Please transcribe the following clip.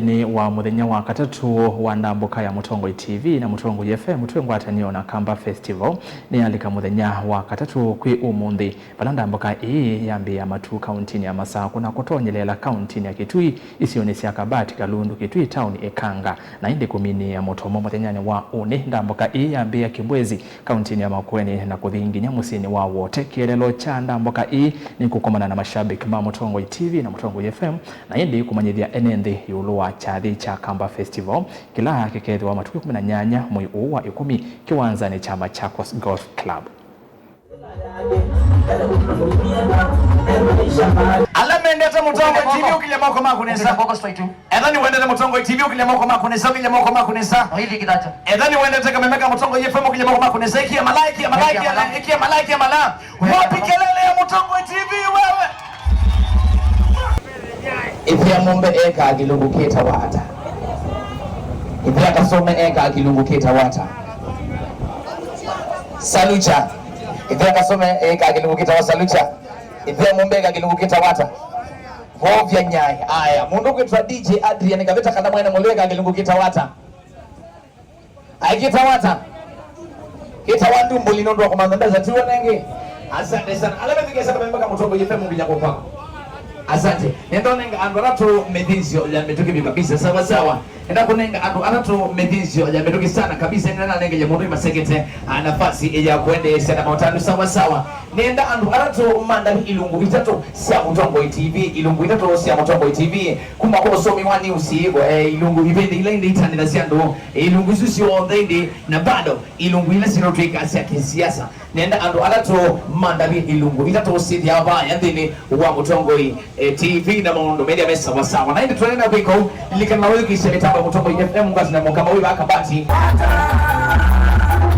Ni wa muthenya wa katatu wa ndambuka ya Mutongo TV na Mutongo FM twengwatanio na Kamba Festival ni alika muthenya wa katatu kwi umuthi bala ndambuka ii yambia matu kaunti ya Masako na kutonyelela kaunti ya Kitui isionesya Kabati Kalundu Kitui town Ekanga na indi kumini ya Mutomo muthenya wa une ndambuka ii yambia Kibwezi kaunti ya Makueni na kuthinginya musini wa wote kielelo cha ndambuka ii ni kukomana na mashabiki ma Mutongo TV na Mutongo FM na indi kumanyithia enende yulua chathi cha Kamba Festival kila kikethwa matukio 18 mwezi wa 10 kiwanzani cha Machakos Golf Club. Alamendeta Mutongo TV ukilema kwa makunesa focus straight to edhani uendete Mutongo TV ukilema kwa makunesa ukilema kwa makunesa hivi kidacha edhani uendete kama meka Mutongo FM ukilema kwa makunesa ikia malaiki ya mala wapi kelele ya Mutongo TV wewe Ifya mombe eka agilunguketa wata. Ifya kasome eka agilunguketa wata. Salucha. Ifya kasome eka agilunguketa wata salucha. Ifya mombe eka agilunguketa wata. Hovya nyai. Aya, mundu kwetu DJ Adrian kaveta kana mwana moleka agilunguketa wata. Aikita wata. Kita wandu mbulinondo kwa mandandaza tiwa nenge. Asante sana. Alamefika sana mbaka Mutongo FM mbija kwa pako. Asante. Nenda nenga andoratu medinzio ya metoki kabisa sawa sawa. Nenda kunenga andoratu medinzio ya metoki sana kabisa nenda nenga ya mundu masegete nafasi ya kwende sana mautano sawa sawa. Nenda andoratu manda ilungu vitatu sia Mutongo TV ilungu vitatu sia Mutongo TV kuma ko somi wani usigo ilungu ivende ile ndi tani na siando ilungu susio ndende na bado ilungu ile sino tweka sia kisiasa. Nenda andoratu manda ilungu vitatu sia hapa yandini wa Mutongo TV na Mondo Media Mesa wasawa na hindi tunaenda biko likana wewe kisha mitamba Mutongo FM ngazi na mkama wewe akabati